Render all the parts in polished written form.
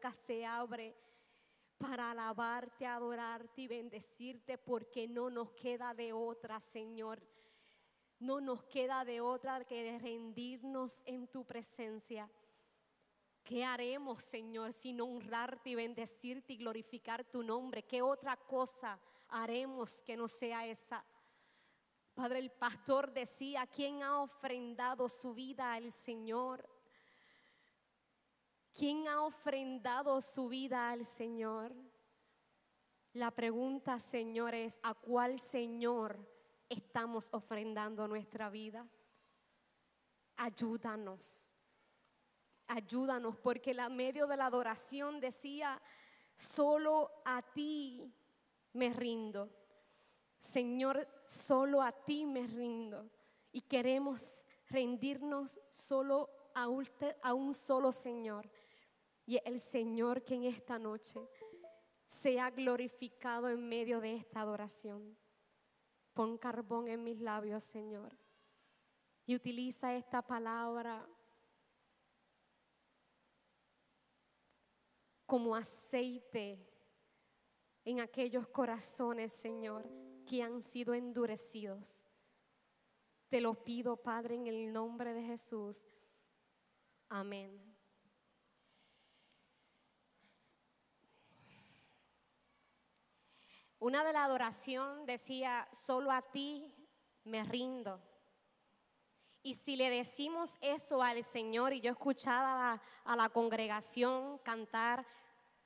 boca se abre para alabarte, adorarte y bendecirte, porque no nos queda de otra, Señor. No nos queda de otra que de rendirnos en tu presencia. ¿Qué haremos, Señor, sino honrarte y bendecirte y glorificar tu nombre? ¿Qué otra cosa haremos que no sea esa? Padre, el pastor decía: ¿quién ha ofrendado su vida al Señor? ¿Quién ha ofrendado su vida al Señor? La pregunta, Señor, es: ¿a cuál Señor estamos ofrendando nuestra vida? Ayúdanos, ayúdanos, porque en medio de la adoración decía: solo a ti me rindo. Señor, solo a ti me rindo. Y queremos rendirnos solo a un solo Señor. Y el Señor que en esta noche sea glorificado en medio de esta adoración. Pon carbón en mis labios, Señor, y utiliza esta palabra como aceite en aquellos corazones, Señor, que han sido endurecidos. Te lo pido, Padre, en el nombre de Jesús. Amén. Una de la adoración decía: solo a ti me rindo. Y si le decimos eso al Señor, y yo escuchaba a la congregación cantar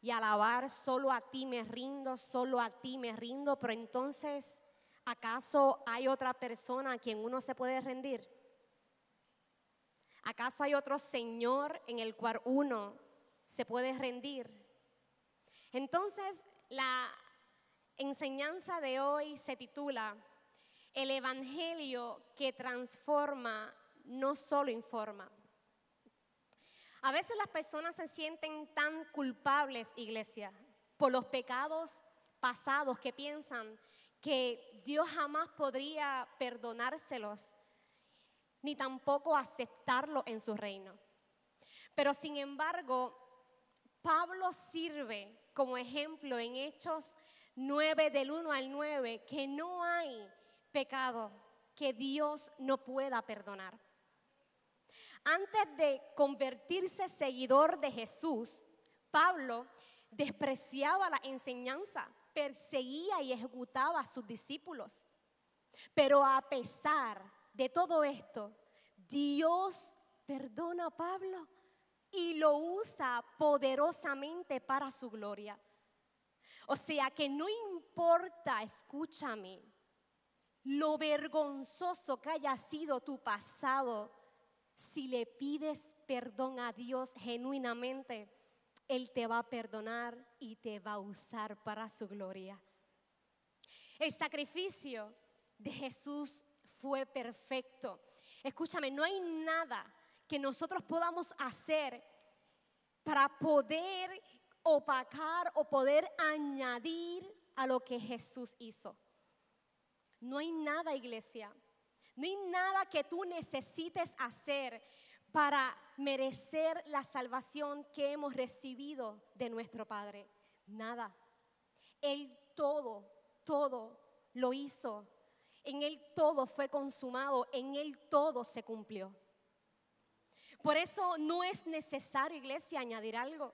y alabar: solo a ti me rindo, solo a ti me rindo, pero entonces, ¿acaso hay otra persona a quien uno se puede rendir? ¿Acaso hay otro Señor en el cual uno se puede rendir? Entonces, la enseñanza de hoy se titula: el evangelio que transforma, no solo informa. A veces las personas se sienten tan culpables, iglesia, por los pecados pasados, que piensan que Dios jamás podría perdonárselos, ni tampoco aceptarlo en su reino. Pero sin embargo, Pablo sirve como ejemplo en Hechos 9, del 1 al 9, que no hay pecado que Dios no pueda perdonar. Antes de convertirse seguidor de Jesús, Pablo despreciaba la enseñanza, perseguía y ejecutaba a sus discípulos. Pero a pesar de todo esto, Dios perdona a Pablo y lo usa poderosamente para su gloria. O sea que no importa, escúchame, lo vergonzoso que haya sido tu pasado, si le pides perdón a Dios genuinamente, Él te va a perdonar y te va a usar para su gloria. El sacrificio de Jesús fue perfecto. Escúchame, no hay nada que nosotros podamos hacer para poder opacar o poder añadir a lo que Jesús hizo. No hay nada, iglesia. No hay nada que tú necesites hacer para merecer la salvación que hemos recibido de nuestro Padre. Nada. Él todo lo hizo. En Él todo fue consumado. En Él todo se cumplió. Por eso no es necesario, iglesia, añadir algo,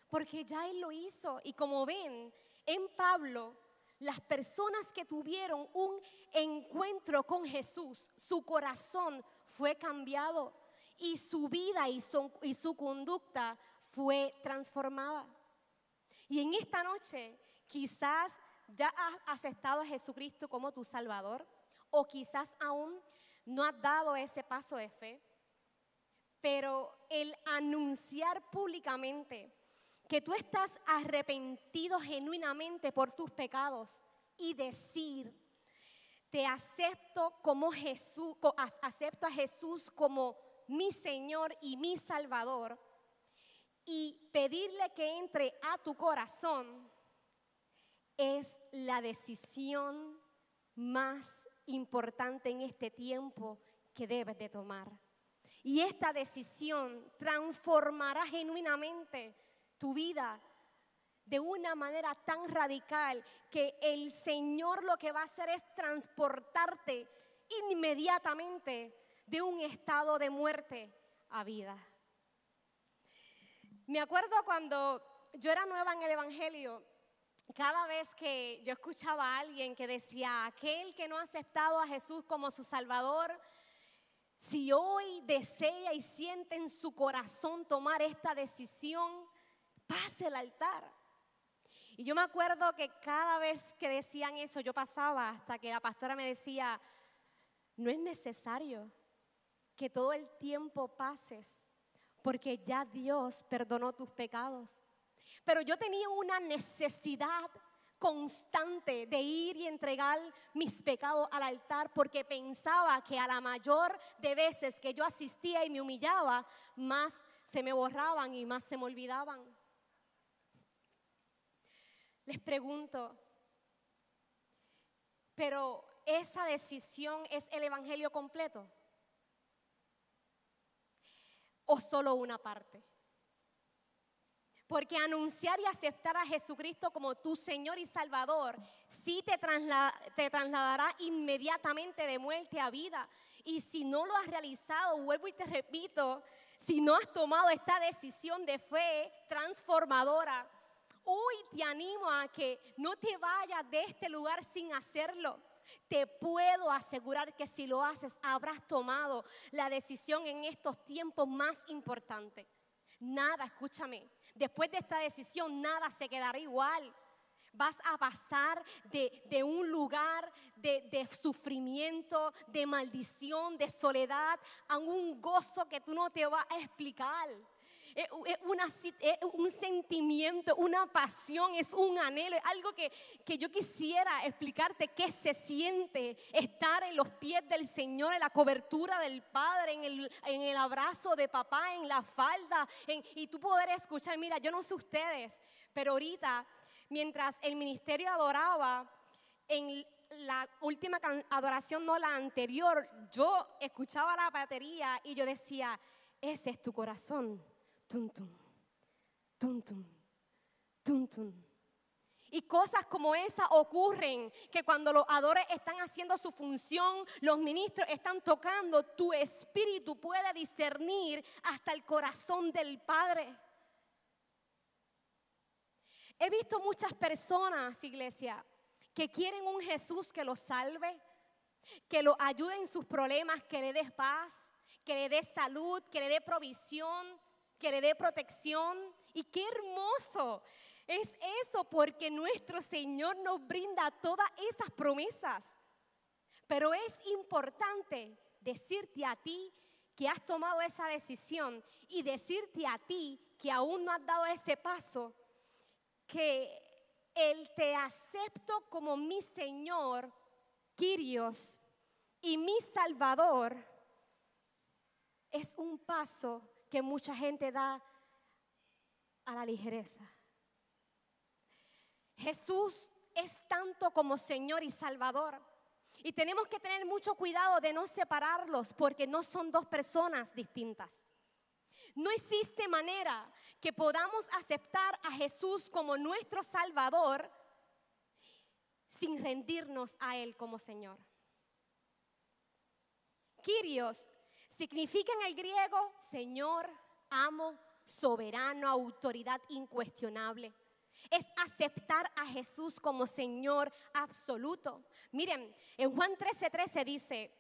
porque ya Él lo hizo. Y como ven, en Pablo, las personas que tuvieron un encuentro con Jesús, su corazón fue cambiado y su vida y su conducta fue transformada. Y en esta noche quizás ya has aceptado a Jesucristo como tu Salvador, o quizás aún no has dado ese paso de fe. Pero el anunciar públicamente que tú estás arrepentido genuinamente por tus pecados y decir: te acepto como Jesús, acepto a Jesús como mi Señor y mi Salvador, y pedirle que entre a tu corazón, es la decisión más importante en este tiempo que debes de tomar. Y esta decisión transformará genuinamente tu vida de una manera tan radical que el Señor lo que va a hacer es transportarte inmediatamente de un estado de muerte a vida. Me acuerdo cuando yo era nueva en el Evangelio, cada vez que yo escuchaba a alguien que decía, aquel que no ha aceptado a Jesús como su Salvador, si hoy desea y siente en su corazón tomar esta decisión, pase al altar. Y yo me acuerdo que cada vez que decían eso, yo pasaba hasta que la pastora me decía, no es necesario que todo el tiempo pases, porque ya Dios perdonó tus pecados. Pero yo tenía una necesidad constante de ir y entregar mis pecados al altar, porque pensaba que a la mayor de veces que yo asistía y me humillaba, más se me borraban y más se me olvidaban. Les pregunto, ¿pero esa decisión es el evangelio completo? ¿O solo una parte? Porque anunciar y aceptar a Jesucristo como tu Señor y Salvador sí te trasladará inmediatamente de muerte a vida. Y si no lo has realizado, vuelvo y te repito, si no has tomado esta decisión de fe transformadora, hoy te animo a que no te vayas de este lugar sin hacerlo. Te puedo asegurar que si lo haces, habrás tomado la decisión en estos tiempos más importantes. Nada, escúchame, después de esta decisión nada se quedará igual. Vas a pasar de un lugar de sufrimiento, de maldición, de soledad, a un gozo que tú no te vas a explicar. Es un sentimiento, una pasión, es un anhelo, es algo que yo quisiera explicarte qué se siente estar en los pies del Señor, en la cobertura del Padre, en el abrazo de papá, en la falda, y tú poder escuchar. Mira, yo no sé ustedes, pero ahorita, mientras el ministerio adoraba, en la última adoración, no la anterior, yo escuchaba la batería y yo decía, ese es tu corazón. Tum, tum, tum, tum, tum, tum. Y cosas como esa ocurren, que cuando los adores están haciendo su función, los ministros están tocando, tu espíritu puede discernir hasta el corazón del Padre. He visto muchas personas, iglesia, que quieren un Jesús que los salve, que los ayude en sus problemas, que le dé paz, que le dé salud, que le dé provisión, que le dé protección. Y qué hermoso es eso, porque nuestro Señor nos brinda todas esas promesas. Pero es importante decirte a ti que has tomado esa decisión y decirte a ti que aún no has dado ese paso, que el te acepto como mi Señor, Kyrios, y mi Salvador, es un paso que mucha gente da a la ligereza. Jesús es tanto como Señor y Salvador. Y tenemos que tener mucho cuidado de no separarlos, porque no son dos personas distintas. No existe manera que podamos aceptar a Jesús como nuestro Salvador sin rendirnos a Él como Señor. Kyrios significa en el griego Señor, amo, soberano, autoridad incuestionable. Es aceptar a Jesús como Señor absoluto. Miren, en Juan 13:13 dice,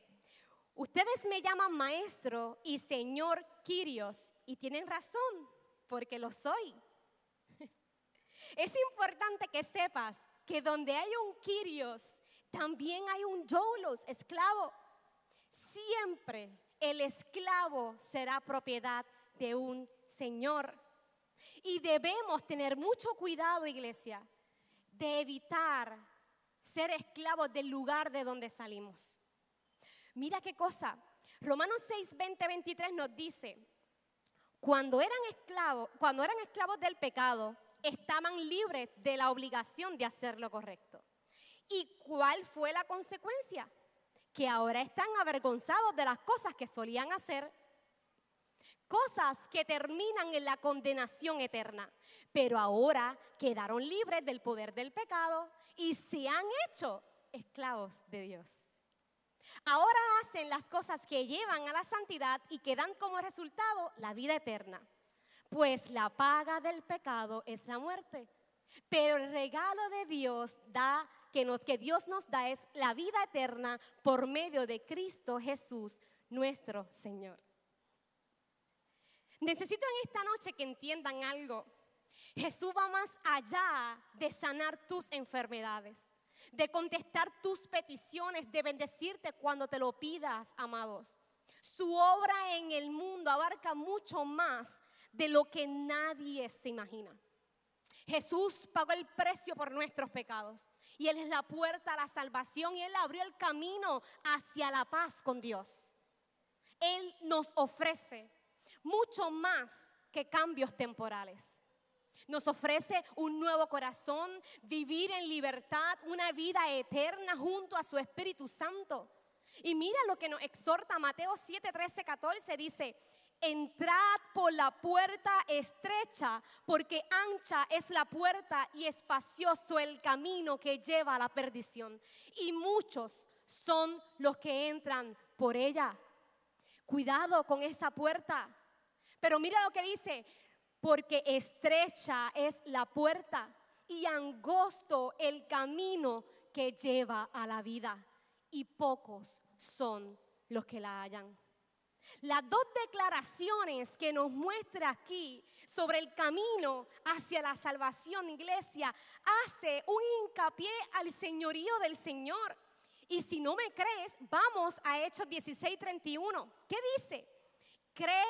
ustedes me llaman maestro y Señor Kyrios, y tienen razón, porque lo soy. Es importante que sepas que donde hay un Kyrios, también hay un doulos, esclavo. Siempre el esclavo será propiedad de un Señor. Y debemos tener mucho cuidado, iglesia, de evitar ser esclavos del lugar de donde salimos. Mira qué cosa. Romanos 6:20-23 nos dice, cuando eran esclavos del pecado, estaban libres de la obligación de hacer lo correcto. ¿Y cuál fue la consecuencia? Que ahora están avergonzados de las cosas que solían hacer. cosas que terminan en la condenación eterna, pero ahora quedaron libres del poder del pecado y se han hecho esclavos de Dios. Ahora hacen las cosas que llevan a la santidad y que dan como resultado la vida eterna. Pues la paga del pecado es la muerte, pero el regalo de Dios que Dios nos da es la vida eterna por medio de Cristo Jesús, nuestro Señor. Necesito en esta noche que entiendan algo. Jesús va más allá de sanar tus enfermedades, de contestar tus peticiones, de bendecirte cuando te lo pidas, amados. Su obra en el mundo abarca mucho más de lo que nadie se imagina. Jesús pagó el precio por nuestros pecados y Él es la puerta a la salvación y Él abrió el camino hacia la paz con Dios. Él nos ofrece mucho más que cambios temporales. Nos ofrece un nuevo corazón, vivir en libertad, una vida eterna junto a su Espíritu Santo. Y mira lo que nos exhorta Mateo 7, 13, 14, dice: entrad por la puerta estrecha, porque ancha es la puerta y espacioso el camino que lleva a la perdición, y muchos son los que entran por ella. Cuidado con esa puerta. Pero mira lo que dice: porque estrecha es la puerta y angosto el camino que lleva a la vida, y pocos son los que la hallan. Las dos declaraciones que nos muestra aquí sobre el camino hacia la salvación, iglesia, hace un hincapié al señorío del Señor. Y si no me crees, vamos a Hechos 16:31. ¿Qué dice? Cree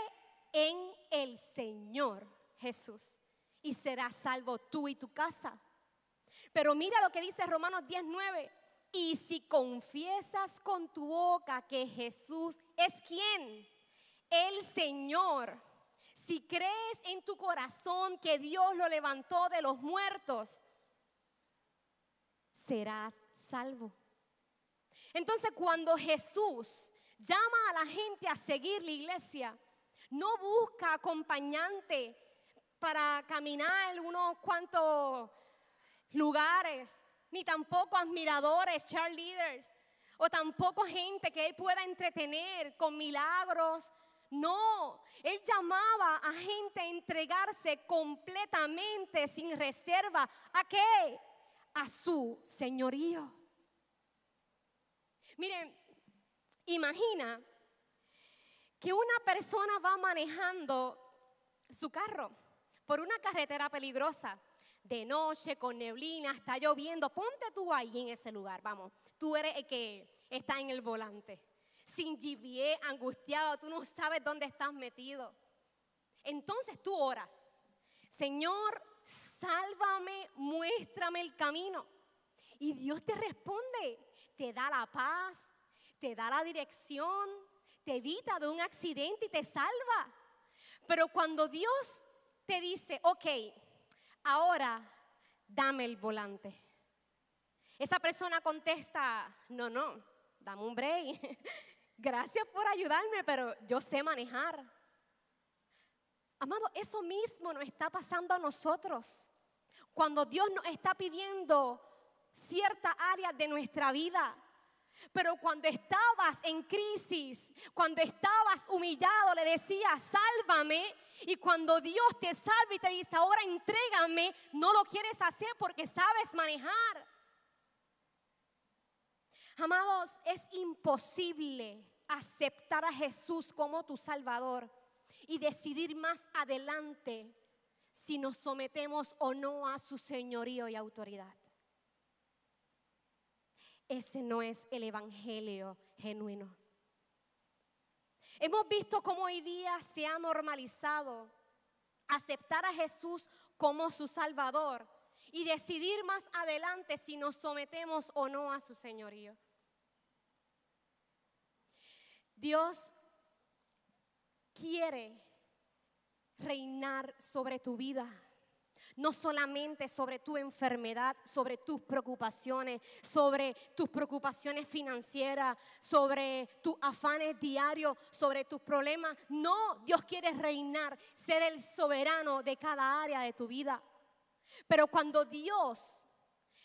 en el Señor Jesús y serás salvo tú y tu casa. Pero mira lo que dice Romanos 10:9. Y si confiesas con tu boca que Jesús es ¿quién? El Señor. Si crees en tu corazón que Dios lo levantó de los muertos, serás salvo. Entonces, cuando Jesús llama a la gente a seguir la iglesia, no busca acompañante para caminar unos cuantos lugares, ni tampoco admiradores, cheerleaders, o tampoco gente que Él pueda entretener con milagros. No, Él llamaba a gente a entregarse completamente, sin reserva. ¿A qué? A su señorío. Miren, imagina que una persona va manejando su carro por una carretera peligrosa, de noche, con neblina, está lloviendo. Ponte tú ahí en ese lugar, vamos. Tú eres el que está en el volante, sin GPS, angustiado, tú no sabes dónde estás metido. Entonces tú oras: Señor, sálvame, muéstrame el camino. Y Dios te responde, te da la paz, te da la dirección, te evita de un accidente y te salva. Pero cuando Dios te dice: ok, ahora dame el volante, esa persona contesta: no, dame un break. Gracias por ayudarme, pero yo sé manejar. Amado, eso mismo nos está pasando a nosotros. Cuando Dios nos está pidiendo ciertas áreas de nuestra vida, pero cuando estabas en crisis, cuando estabas humillado, le decías: sálvame. Y cuando Dios te salva y te dice: ahora entrégame, no lo quieres hacer porque sabes manejar. Amados, es imposible aceptar a Jesús como tu Salvador y decidir más adelante si nos sometemos o no a su señorío y autoridad. Ese no es el evangelio genuino. Hemos visto cómo hoy día se ha normalizado aceptar a Jesús como su Salvador y decidir más adelante si nos sometemos o no a su señorío. Dios quiere reinar sobre tu vida. No solamente sobre tu enfermedad, sobre tus preocupaciones financieras, sobre tus afanes diarios, sobre tus problemas. No, Dios quiere reinar, ser el soberano de cada área de tu vida. Pero cuando Dios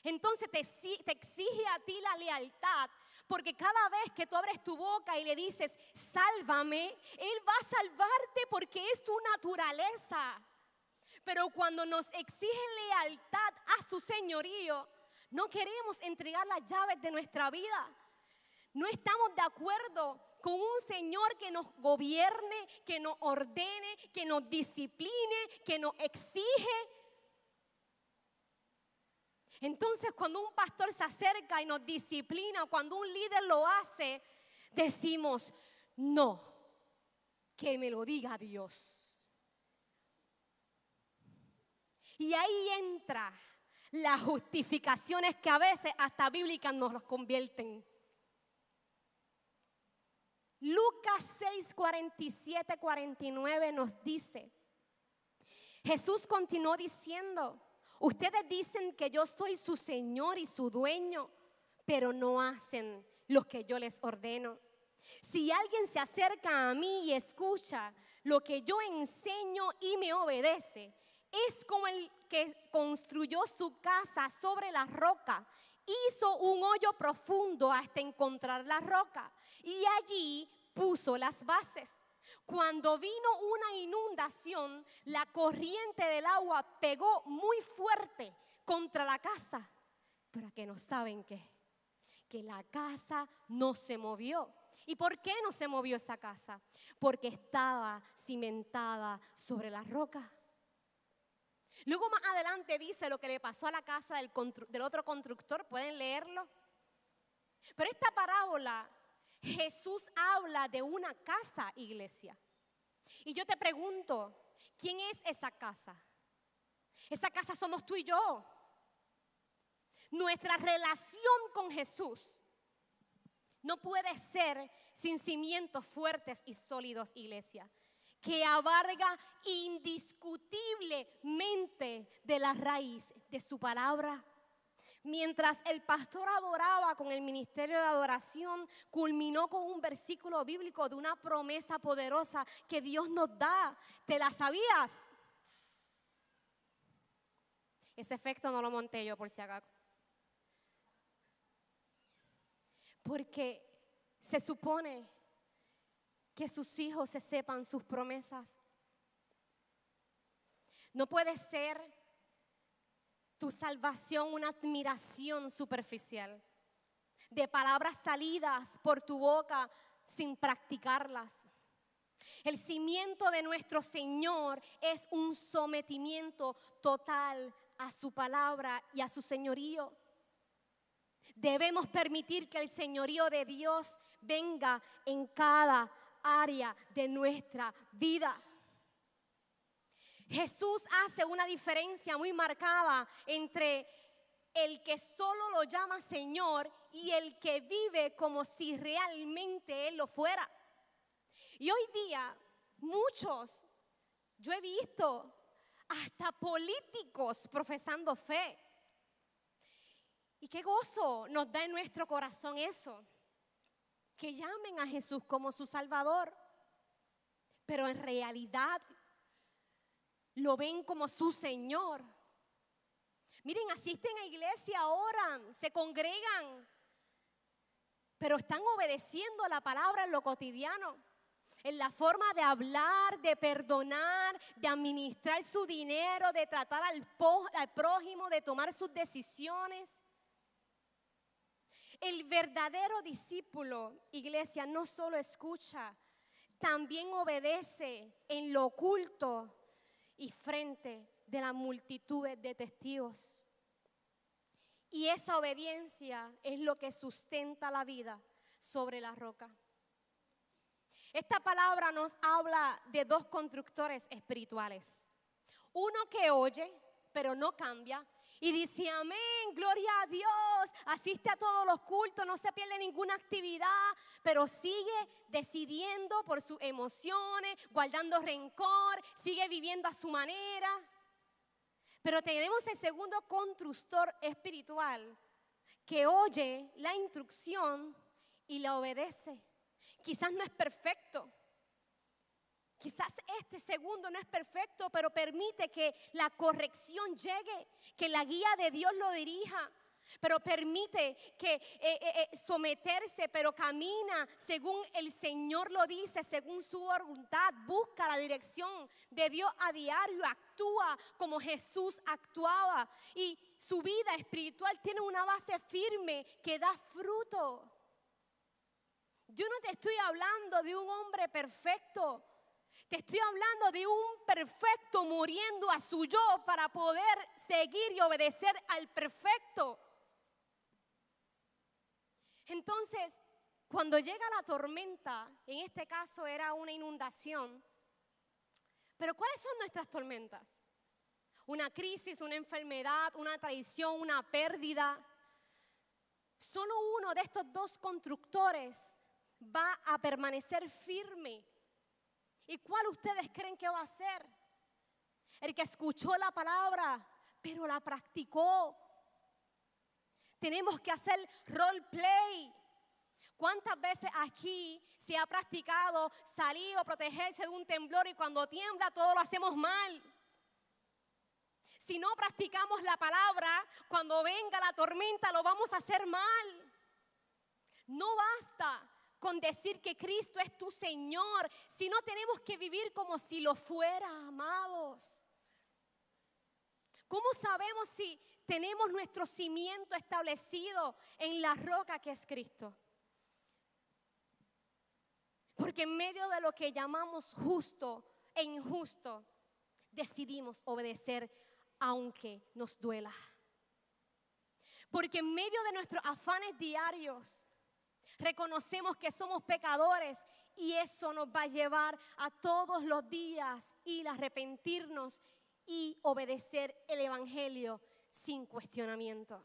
entonces te exige a ti la lealtad, porque cada vez que tú abres tu boca y le dices, sálvame, Él va a salvarte porque es su naturaleza. Pero cuando nos exige lealtad a su señorío, no queremos entregar las llaves de nuestra vida. No estamos de acuerdo con un Señor que nos gobierne, que nos ordene, que nos discipline, que nos exige. Entonces, cuando un pastor se acerca y nos disciplina, cuando un líder lo hace, decimos, no, que me lo diga Dios. Y ahí entra las justificaciones que a veces hasta bíblicas nos los convierten. Lucas 6, 47, 49 nos dice, Jesús continuó diciendo, ustedes dicen que yo soy su Señor y su dueño, pero no hacen lo que yo les ordeno. Si alguien se acerca a mí y escucha lo que yo enseño y me obedece, es como el que construyó su casa sobre la roca. Hizo un hoyo profundo hasta encontrar la roca y allí puso las bases. Cuando vino una inundación, la corriente del agua pegó muy fuerte contra la casa. Pero que no saben qué, que la casa no se movió. ¿Y por qué no se movió esa casa? Porque estaba cimentada sobre la roca. Luego más adelante dice lo que le pasó a la casa del otro constructor, pueden leerlo. Pero esta parábola, Jesús habla de una casa, iglesia. Y yo te pregunto, ¿quién es esa casa? Esa casa somos tú y yo. Nuestra relación con Jesús no puede ser sin cimientos fuertes y sólidos, iglesia, que abarca indiscutiblemente de la raíz de su palabra. Mientras el pastor adoraba con el ministerio de adoración, culminó con un versículo bíblico de una promesa poderosa que Dios nos da. ¿Te la sabías? Ese efecto no lo monté yo por si acaso. Porque se supone que sus hijos se sepan sus promesas. No puede ser tu salvación una admiración superficial, de palabras salidas por tu boca sin practicarlas. El cimiento de nuestro Señor es un sometimiento total a su palabra y a su señorío. Debemos permitir que el señorío de Dios venga en cada área de nuestra vida. Jesús hace una diferencia muy marcada entre el que solo lo llama Señor y el que vive como si realmente Él lo fuera. Y hoy día muchos, yo he visto hasta políticos profesando fe. Y qué gozo nos da en nuestro corazón eso, que llamen a Jesús como su Salvador, pero en realidad lo ven como su Señor. Miren, asisten a iglesia, oran, se congregan, pero están obedeciendo la palabra en lo cotidiano, en la forma de hablar, de perdonar, de administrar su dinero, de tratar al prójimo, de tomar sus decisiones. El verdadero discípulo, iglesia, no solo escucha, también obedece en lo oculto y frente de la multitud de testigos. Y esa obediencia es lo que sustenta la vida sobre la roca. Esta palabra nos habla de dos constructores espirituales. Uno que oye, pero no cambia, y dice amén, gloria a Dios, asiste a todos los cultos, no se pierde ninguna actividad, pero sigue decidiendo por sus emociones, guardando rencor, sigue viviendo a su manera. Pero tenemos el segundo constructor espiritual que oye la instrucción y la obedece. Quizás no es perfecto. Quizás este segundo no es perfecto, pero permite que la corrección llegue, que la guía de Dios lo dirija. Pero permite que someterse, pero camina según el Señor lo dice, según su voluntad, busca la dirección de Dios a diario, actúa como Jesús actuaba y su vida espiritual tiene una base firme que da fruto. Yo no te estoy hablando de un hombre perfecto, te estoy hablando de un perfecto muriendo a su yo para poder seguir y obedecer al perfecto. Entonces, cuando llega la tormenta, en este caso era una inundación, pero ¿cuáles son nuestras tormentas? Una crisis, una enfermedad, una traición, una pérdida. Solo uno de estos dos constructores va a permanecer firme. ¿Y cuál ustedes creen que va a ser? El que escuchó la palabra, pero la practicó. Tenemos que hacer role play. ¿Cuántas veces aquí se ha practicado salir o protegerse de un temblor y cuando tiembla todo lo hacemos mal? Si no practicamos la palabra, cuando venga la tormenta lo vamos a hacer mal. No basta con decir que Cristo es tu Señor, sino tenemos que vivir como si lo fuera, amados. ¿Cómo sabemos si tenemos nuestro cimiento establecido en la roca que es Cristo? Porque en medio de lo que llamamos justo e injusto, decidimos obedecer aunque nos duela. Porque en medio de nuestros afanes diarios, reconocemos que somos pecadores y eso nos va a llevar a todos los días ir a arrepentirnos y obedecer el Evangelio sin cuestionamiento.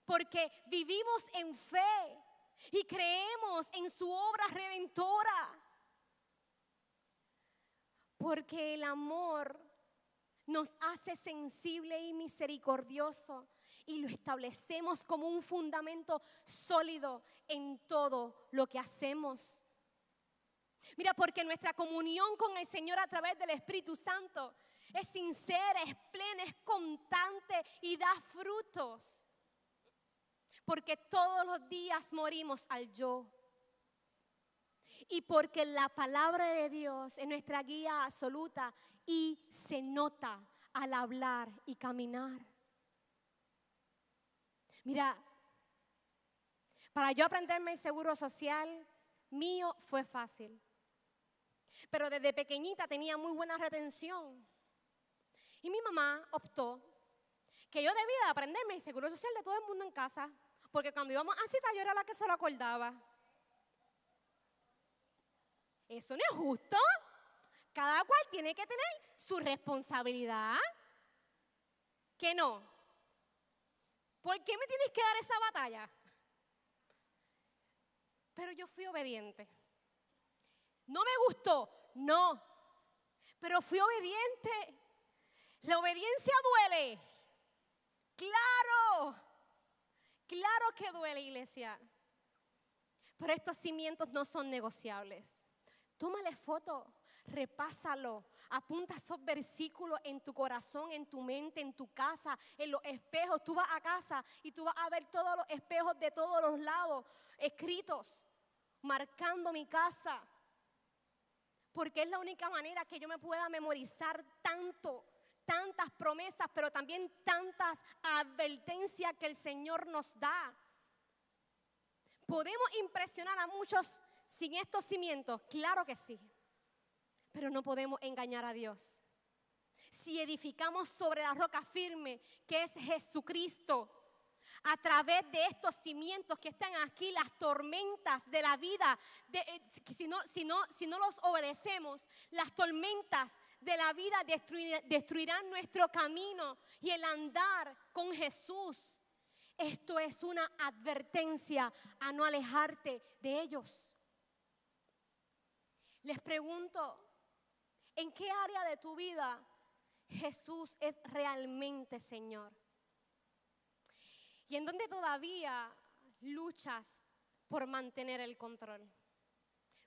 Porque vivimos en fe y creemos en su obra redentora. Porque el amor nos hace sensible y misericordioso y lo establecemos como un fundamento sólido en todo lo que hacemos. Mira, porque nuestra comunión con el Señor a través del Espíritu Santo es sincera, es plena, es constante y da frutos. Porque todos los días morimos al yo. Y porque la palabra de Dios es nuestra guía absoluta y se nota al hablar y caminar. Mira, para yo aprenderme el seguro social, mío fue fácil. Pero desde pequeñita tenía muy buena retención. Y mi mamá optó que yo debía de aprenderme el seguro social de todo el mundo en casa. Porque cuando íbamos a cita yo era la que se lo acordaba. Eso no es justo. Cada cual tiene que tener su responsabilidad. ¿Qué no? ¿Por qué me tienes que dar esa batalla? Pero yo fui obediente. ¿No me gustó? No. Pero fui obediente. La obediencia duele. Claro. Claro que duele, iglesia. Pero estos cimientos no son negociables. Tómale foto, repásalo, apunta esos versículos en tu corazón, en tu mente, en tu casa, en los espejos. Tú vas a casa y tú vas a ver todos los espejos de todos los lados escritos, marcando mi casa. Porque es la única manera que yo me pueda memorizar tantas promesas, pero también tantas advertencias que el Señor nos da. ¿Podemos impresionar a muchos sin estos cimientos? Claro que sí, pero no podemos engañar a Dios. Si edificamos sobre la roca firme que es Jesucristo, a través de estos cimientos que están aquí, las tormentas de la vida, si no los obedecemos, las tormentas de la vida destruirán nuestro camino y el andar con Jesús. Esto es una advertencia a no alejarte de ellos. Les pregunto, ¿en qué área de tu vida Jesús es realmente Señor. Y en donde todavía luchas por mantener el control,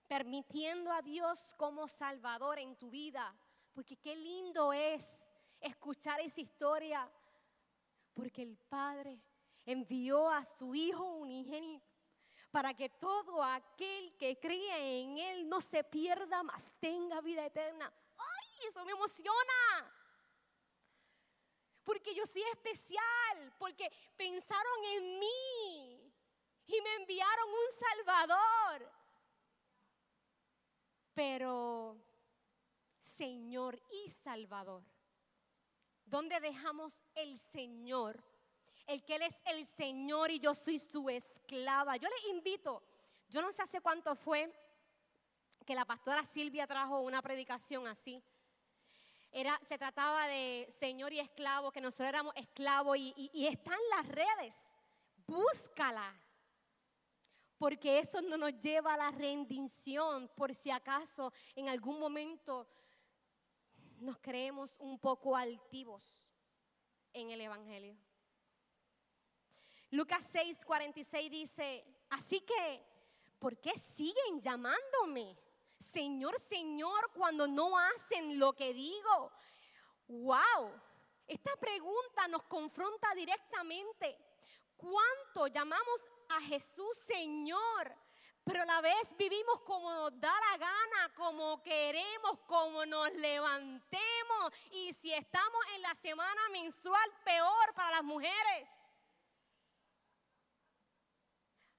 permitiendo a Dios como Salvador en tu vida, porque qué lindo es escuchar esa historia, porque el Padre envió a su Hijo unigénito para que todo aquel que cree en Él no se pierda, mas tenga vida eterna. ¡Ay, eso me emociona! Porque yo soy especial, porque pensaron en mí y me enviaron un Salvador. Pero, Señor y Salvador, ¿dónde dejamos el Señor? El que Él es el Señor y yo soy su esclava. Yo les invito, yo no sé hace cuánto fue que la pastora Silvia trajo una predicación así. Se trataba de Señor y esclavo, que nosotros éramos esclavos y está en las redes. Búscala, porque eso no nos lleva a la rendición, por si acaso en algún momento nos creemos un poco altivos en el Evangelio. Lucas 6:46 dice, así que, ¿por qué siguen llamándome Señor, Señor, cuando no hacen lo que digo? ¡Wow! Esta pregunta nos confronta directamente. ¿Cuánto llamamos a Jesús Señor, pero a la vez vivimos como nos da la gana, como queremos, como nos levantemos? Y si estamos en la semana menstrual, peor para las mujeres.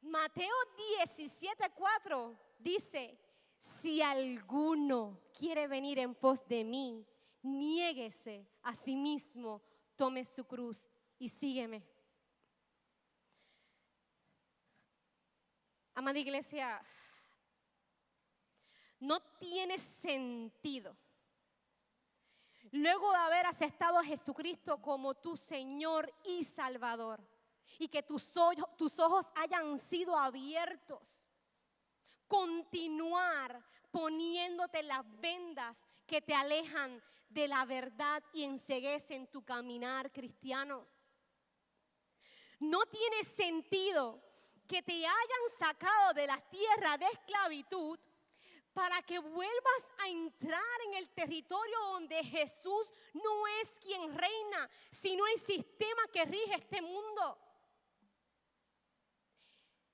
Mateo 17:4 dice, si alguno quiere venir en pos de mí, niéguese a sí mismo, tome su cruz y sígueme. Amada iglesia, no tiene sentido, luego de haber aceptado a Jesucristo como tu Señor y Salvador, y que tus ojos hayan sido abiertos, continuar poniéndote las vendas que te alejan de la verdad y enceguecen tu caminar cristiano. No tiene sentido que te hayan sacado de la tierra de esclavitud para que vuelvas a entrar en el territorio donde Jesús no es quien reina, sino el sistema que rige este mundo.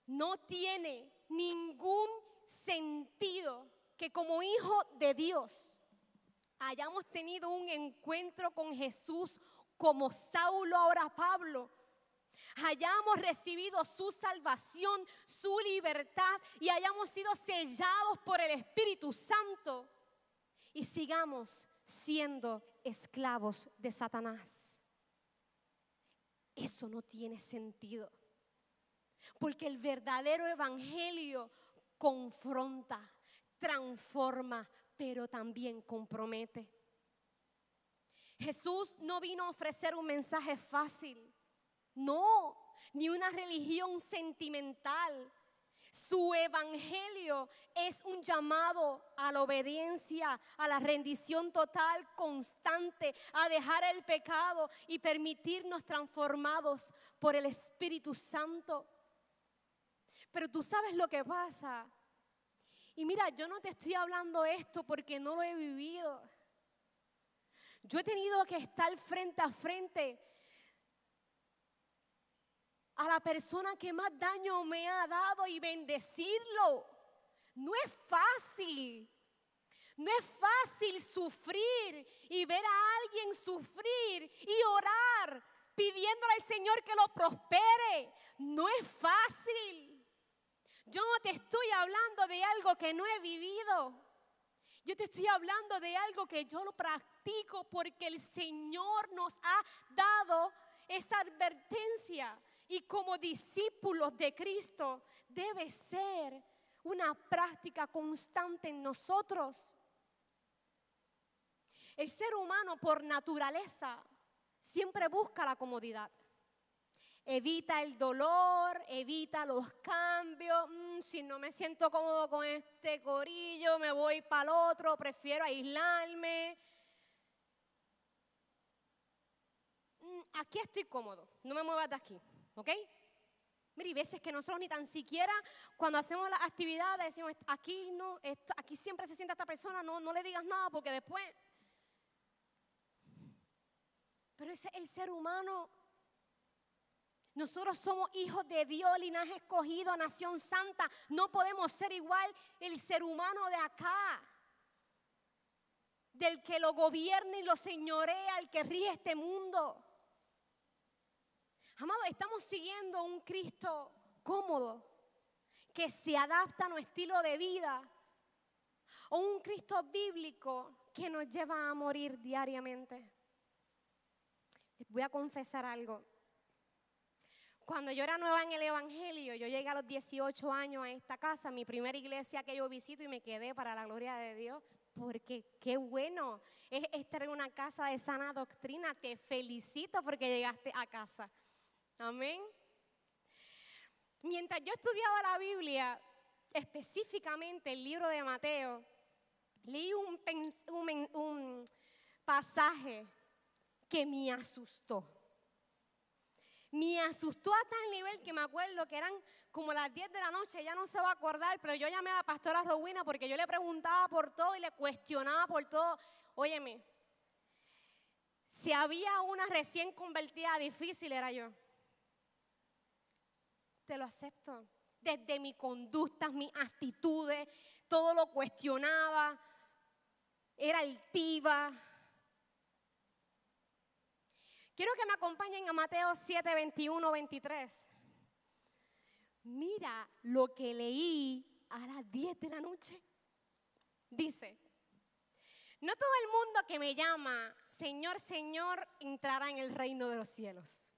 No tiene ningún sentido que como hijo de Dios hayamos tenido un encuentro con Jesús como Saulo, ahora Pablo, hayamos recibido su salvación, su libertad y hayamos sido sellados por el Espíritu Santo y sigamos siendo esclavos de Satanás. Eso no tiene sentido, porque el verdadero evangelio confronta, transforma, pero también compromete. Jesús no vino a ofrecer un mensaje fácil, no, ni una religión sentimental. Su evangelio es un llamado a la obediencia, a la rendición total, constante, a dejar el pecado y permitirnos transformados por el Espíritu Santo. Pero tú sabes lo que pasa. Y mira, yo no te estoy hablando esto porque no lo he vivido. Yo he tenido que estar frente a frente a la persona que más daño me ha dado y bendecirlo. No es fácil. No es fácil sufrir y ver a alguien sufrir y orar pidiéndole al Señor que lo prospere. No es fácil. Yo no te estoy hablando de algo que no he vivido. Yo te estoy hablando de algo que yo lo practico porque el Señor nos ha dado esa advertencia. Y como discípulos de Cristo debe ser una práctica constante en nosotros. El ser humano por naturaleza siempre busca la comodidad. Evita el dolor, evita los cambios. Si no me siento cómodo con este corillo, me voy para el otro, prefiero aislarme. aquí estoy cómodo, no me muevas de aquí, ¿ok? Mira, y veces que nosotros ni tan siquiera cuando hacemos las actividades decimos, aquí no, aquí siempre se sienta esta persona, no le digas nada porque después... Pero ese es el ser humano. Nosotros somos hijos de Dios, linaje escogido, nación santa. No podemos ser igual el ser humano de acá, del que lo gobierna y lo señorea, el que rige este mundo. Amados, estamos siguiendo un Cristo cómodo, que se adapta a nuestro estilo de vida, o un Cristo bíblico que nos lleva a morir diariamente. Les voy a confesar algo. Cuando yo era nueva en el Evangelio, yo llegué a los 18 años a esta casa, mi primera iglesia que yo visito, y me quedé para la gloria de Dios, porque qué bueno es estar en una casa de sana doctrina. Te felicito porque llegaste a casa. Amén. Mientras yo estudiaba la Biblia, específicamente el libro de Mateo, leí un pasaje que me asustó. Me asustó a tal nivel que me acuerdo que eran como las 10 de la noche, ya no se va a acordar, pero yo llamé a la pastora Rowena porque yo le preguntaba por todo y le cuestionaba por todo. Óyeme, si había una recién convertida difícil era yo. Te lo acepto. Desde mi conducta, mis actitudes, todo lo cuestionaba, era altiva. Quiero que me acompañen a Mateo 7, 21, 23. Mira lo que leí a las 10 de la noche. Dice, no todo el mundo que me llama Señor, Señor, entrará en el reino de los cielos.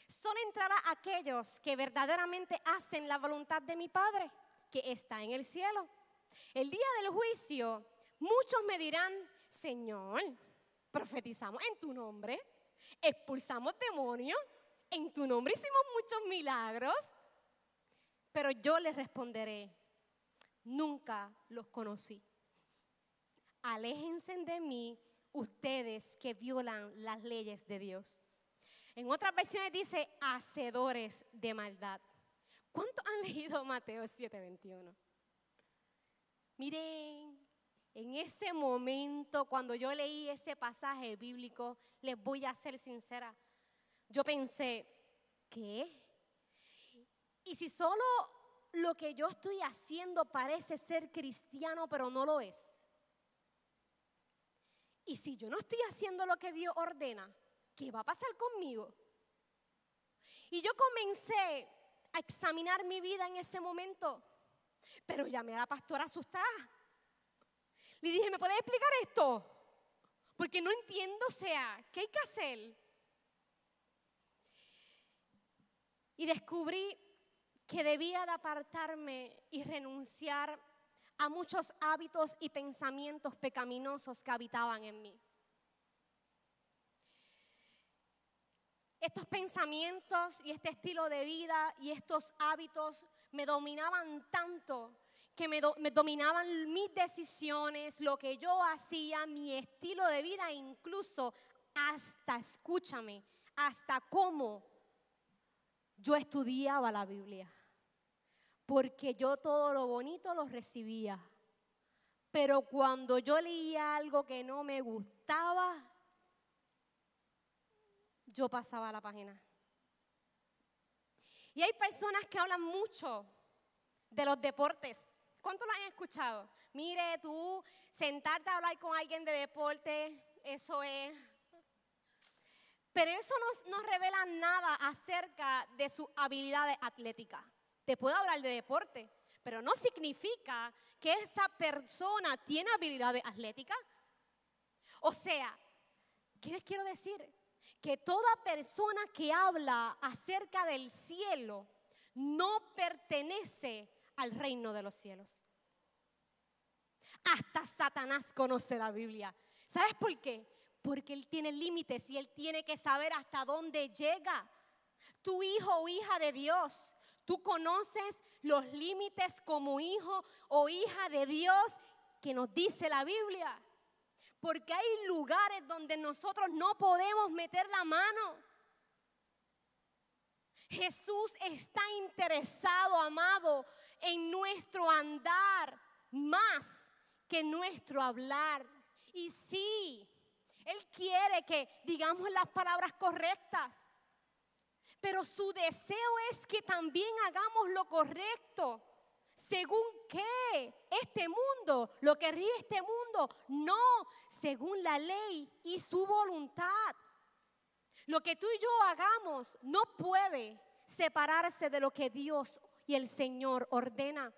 Solo entrará aquellos que verdaderamente hacen la voluntad de mi Padre, que está en el cielo. El día del juicio, muchos me dirán, Señor, profetizamos en tu nombre, expulsamos demonios, en tu nombre hicimos muchos milagros. Pero yo les responderé, nunca los conocí. Aléjense de mí, ustedes que violan las leyes de Dios. En otras versiones dice, hacedores de maldad. ¿Cuántos han leído Mateo 7:21? Miren, en ese momento, cuando yo leí ese pasaje bíblico, les voy a ser sincera, yo pensé, ¿qué? Y si solo lo que yo estoy haciendo parece ser cristiano, pero no lo es. Y si yo no estoy haciendo lo que Dios ordena, ¿qué va a pasar conmigo? Y yo comencé a examinar mi vida en ese momento, pero llamé a la pastora asustada. Le dije, ¿me puedes explicar esto? Porque no entiendo, o sea, ¿qué hay que hacer? Y descubrí que debía de apartarme y renunciar a muchos hábitos y pensamientos pecaminosos que habitaban en mí. Estos pensamientos y este estilo de vida y estos hábitos me dominaban tanto que me dominaban mis decisiones, lo que yo hacía, mi estilo de vida, incluso hasta, escúchame, hasta cómo yo estudiaba la Biblia. Porque yo todo lo bonito lo recibía. Pero cuando yo leía algo que no me gustaba, yo pasaba la página. Y hay personas que hablan mucho de los deportes. ¿Cuántos lo han escuchado? Mire, tú sentarte a hablar con alguien de deporte, eso es... Pero eso no revela nada acerca de sus habilidades atléticas. Te puedo hablar de deporte, pero no significa que esa persona tiene habilidades atléticas. O sea, ¿qué les quiero decir? Que toda persona que habla acerca del cielo no pertenece al reino de los cielos. Hasta Satanás conoce la Biblia. ¿Sabes por qué? Porque él tiene límites y él tiene que saber hasta dónde llega. Tu hijo o hija de Dios, tú conoces los límites como hijo o hija de Dios que nos dice la Biblia. Porque hay lugares donde nosotros no podemos meter la mano. Jesús está interesado, amado, en nuestro andar más que nuestro hablar. Y sí, Él quiere que digamos las palabras correctas, pero su deseo es que también hagamos lo correcto. ¿Según qué? Este mundo, lo que rige este mundo. No, según la ley y su voluntad. Lo que tú y yo hagamos no puede separarse de lo que Dios y el Señor ordena.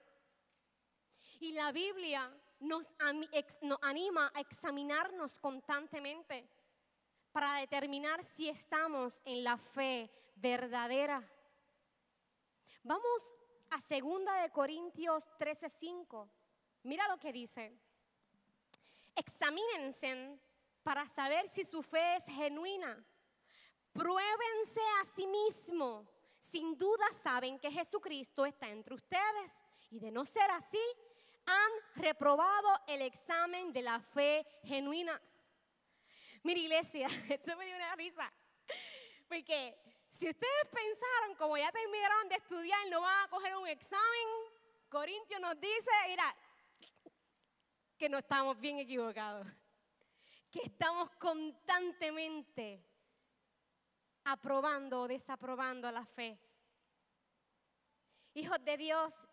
Y la Biblia nos anima a examinarnos constantemente para determinar si estamos en la fe verdadera. Vamos a 2 Corintios 13:5. Mira lo que dice. Examínense para saber si su fe es genuina. Pruébense a sí mismos. Sin duda saben que Jesucristo está entre ustedes. Y de no ser así, han reprobado el examen de la fe genuina. Mira, iglesia, esto me dio una risa. Porque si ustedes pensaron, como ya terminaron de estudiar, no van a coger un examen, Corintios nos dice, mira, que no estamos bien equivocados. Que estamos constantemente aprobando o desaprobando la fe. Hijos de Dios,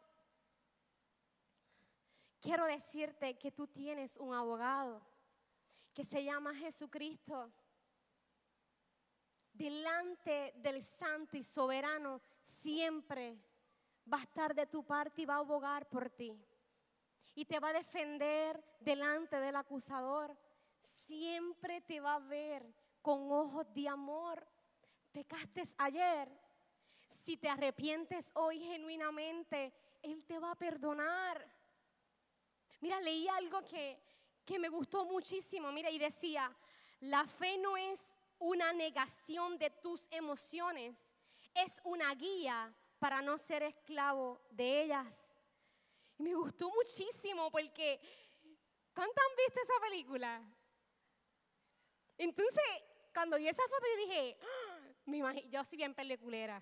quiero decirte que tú tienes un abogado que se llama Jesucristo. Delante del Santo y Soberano siempre va a estar de tu parte y va a abogar por ti. Y te va a defender delante del acusador. Siempre te va a ver con ojos de amor. Pecaste ayer. Si te arrepientes hoy genuinamente, Él te va a perdonar. Mira, leí algo que me gustó muchísimo. Mira, y decía, la fe no es una negación de tus emociones, es una guía para no ser esclavo de ellas. Y me gustó muchísimo porque, ¿cuánto han visto esa película? Entonces, cuando vi esa foto yo dije, yo soy bien peliculera,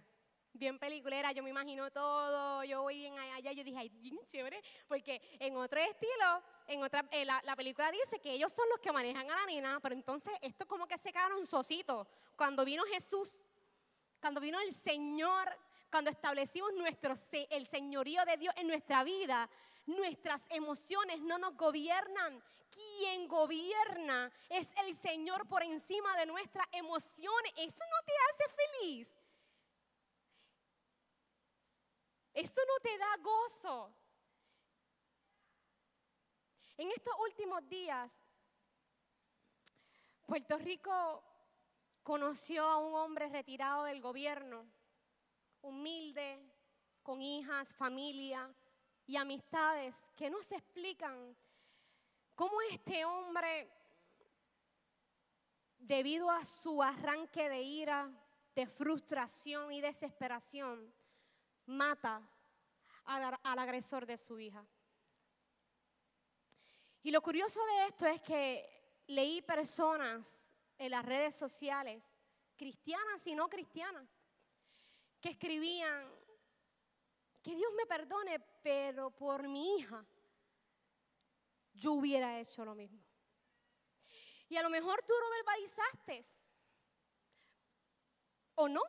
yo me imagino todo, yo voy bien allá, yo dije, ay, bien chévere, porque en otro estilo, la película dice que ellos son los que manejan a la nena, pero entonces esto como que se quedaron sositos. Cuando vino Jesús, cuando vino el Señor, cuando establecimos el señorío de Dios en nuestra vida, nuestras emociones no nos gobiernan. Quien gobierna es el Señor por encima de nuestras emociones. Eso no te hace feliz. Eso no te da gozo. En estos últimos días, Puerto Rico conoció a un hombre retirado del gobierno, humilde, con hijas, familia y amistades que no se explican cómo este hombre, debido a su arranque de ira, de frustración y desesperación, mata al agresor de su hija. Y lo curioso de esto es que leí personas en las redes sociales, cristianas y no cristianas, que escribían, que Dios me perdone, pero por mi hija yo hubiera hecho lo mismo. Y a lo mejor tú lo verbalizaste, o no,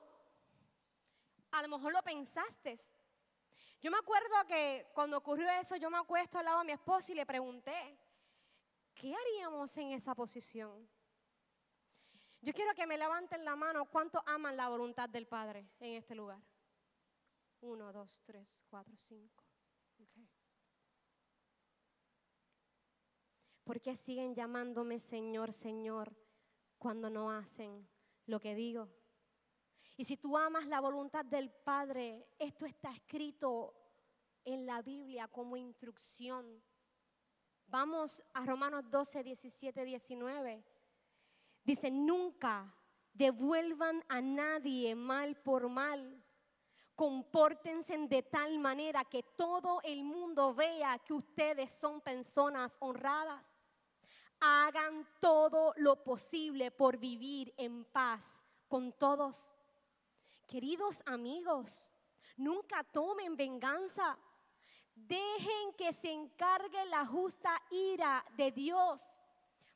a lo mejor lo pensaste. Yo me acuerdo que cuando ocurrió eso, yo me acuesto al lado de mi esposo y le pregunté, ¿qué haríamos en esa posición? Yo quiero que me levanten la mano, ¿cuántos aman la voluntad del Padre en este lugar? 1, 2, 3, 4, 5. Okay. ¿Por qué siguen llamándome Señor, Señor, cuando no hacen lo que digo? Y si tú amas la voluntad del Padre, esto está escrito en la Biblia como instrucción. Vamos a Romanos 12, 17, 19. Dice, nunca devuelvan a nadie mal por mal. Compórtense de tal manera que todo el mundo vea que ustedes son personas honradas. Hagan todo lo posible por vivir en paz con todos. Queridos amigos, nunca tomen venganza. Dejen que se encargue la justa ira de Dios.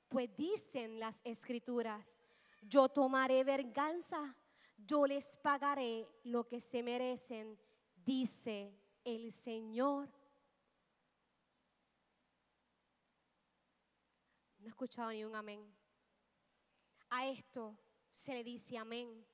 Pues dicen las Escrituras, yo tomaré venganza, yo les pagaré lo que se merecen, dice el Señor. No he escuchado ni un amén. A esto se le dice amén.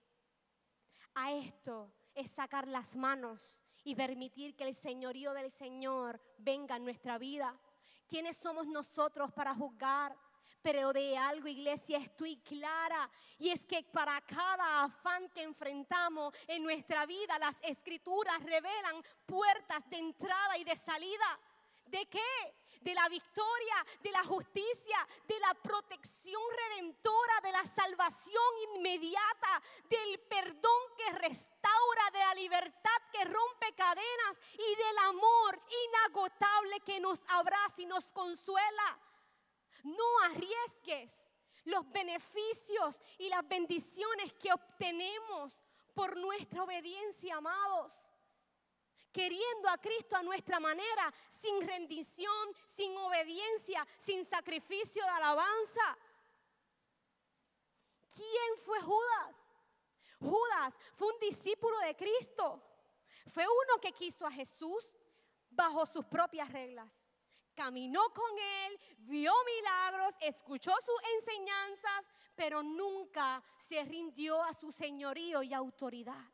A esto es sacar las manos y permitir que el señorío del Señor venga en nuestra vida. ¿Quiénes somos nosotros para juzgar? Pero de algo, iglesia, estoy clara, y es que para cada afán que enfrentamos en nuestra vida, las Escrituras revelan puertas de entrada y de salida. ¿De qué? De la victoria, de la justicia, de la protección redentora, de la salvación inmediata, del perdón que restaura, de la libertad que rompe cadenas y del amor inagotable que nos abraza y nos consuela. No arriesgues los beneficios y las bendiciones que obtenemos por nuestra obediencia, amados. Queriendo a Cristo a nuestra manera, sin rendición, sin obediencia, sin sacrificio de alabanza. ¿Quién fue Judas? Judas fue un discípulo de Cristo. Fue uno que quiso a Jesús bajo sus propias reglas. Caminó con él, vio milagros, escuchó sus enseñanzas, pero nunca se rindió a su señorío y autoridad.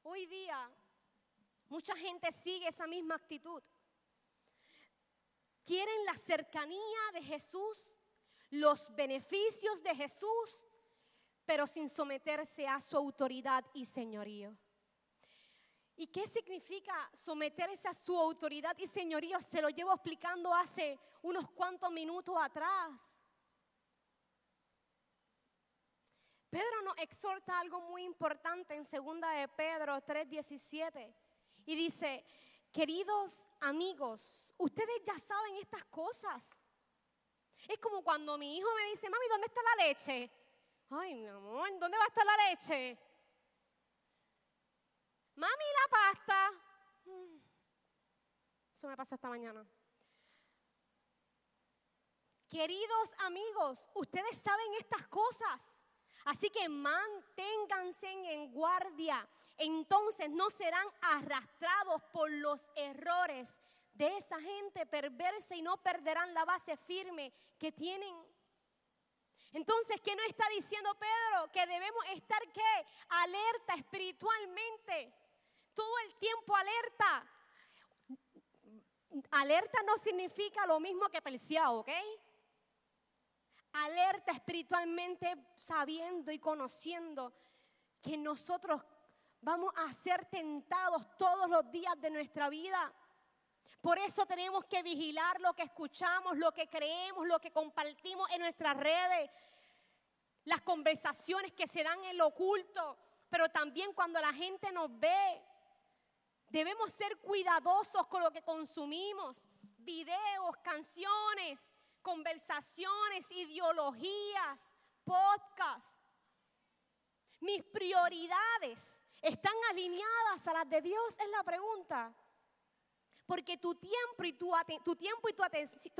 Hoy día, mucha gente sigue esa misma actitud. Quieren la cercanía de Jesús, los beneficios de Jesús, pero sin someterse a su autoridad y señorío. ¿Y qué significa someterse a su autoridad y señorío? Se lo llevo explicando hace unos cuantos minutos atrás. Pedro nos exhorta algo muy importante en 2 de Pedro 3:17 y dice, queridos amigos, ustedes ya saben estas cosas. Es como cuando mi hijo me dice, mami, ¿dónde está la leche? Ay, mi amor, ¿dónde va a estar la leche? Mami, la pasta. Eso me pasó esta mañana. Queridos amigos, ustedes saben estas cosas. Así que manténganse en guardia. Entonces no serán arrastrados por los errores de esa gente perversa y no perderán la base firme que tienen. Entonces, ¿qué nos está diciendo Pedro? Que debemos estar, ¿qué? Alerta espiritualmente. Todo el tiempo alerta. Alerta no significa lo mismo que perseado, ¿ok? Alerta espiritualmente, sabiendo y conociendo que nosotros vamos a ser tentados todos los días de nuestra vida. Por eso tenemos que vigilar lo que escuchamos, lo que creemos, lo que compartimos en nuestras redes, las conversaciones que se dan en lo oculto, pero también cuando la gente nos ve. Debemos ser cuidadosos con lo que consumimos, videos, canciones, conversaciones, ideologías, podcasts. ¿Mis prioridades están alineadas a las de Dios? Es la pregunta. Porque tu tiempo y tu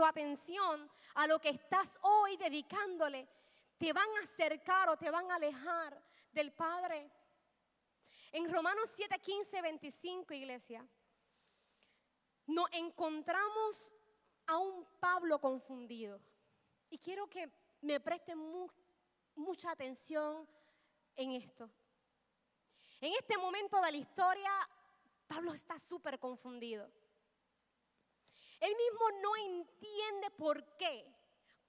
atención a lo que estás hoy dedicándole te van a acercar o te van a alejar del Padre. En Romanos 7, 15, 25, iglesia, nos encontramos a un Pablo confundido. Y quiero que me presten mucha atención en esto. En este momento de la historia, Pablo está súper confundido. Él mismo no entiende por qué,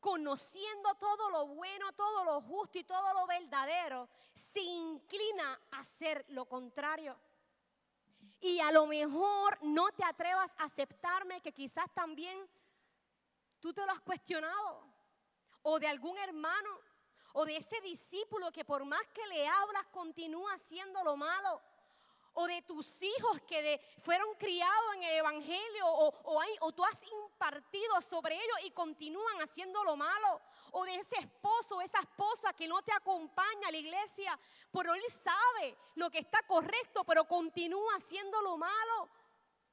conociendo todo lo bueno, todo lo justo y todo lo verdadero, se inclina a hacer lo contrario. Y a lo mejor no te atrevas a aceptarme que quizás también tú te lo has cuestionado. O de algún hermano, o de ese discípulo que por más que le hablas continúa haciendo lo malo. o de tus hijos que fueron criados en el evangelio o tú has impartido sobre ellos y continúan haciendo lo malo, o de ese esposo o esa esposa que no te acompaña a la iglesia, pero él sabe lo que está correcto, pero continúa haciendo lo malo.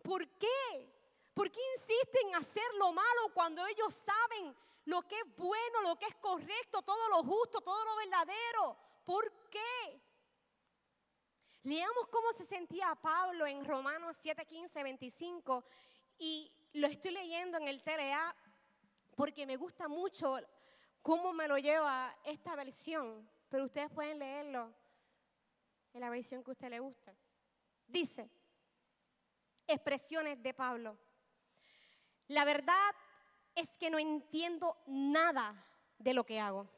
¿Por qué? ¿Por qué insisten en hacer lo malo cuando ellos saben lo que es bueno, lo que es correcto, todo lo justo, todo lo verdadero? ¿Por qué? Leamos cómo se sentía Pablo en Romanos 7, 15, 25, y lo estoy leyendo en el TLA porque me gusta mucho cómo me lo lleva esta versión, pero ustedes pueden leerlo en la versión que a usted le guste. Dice, expresiones de Pablo: la verdad es que no entiendo nada de lo que hago,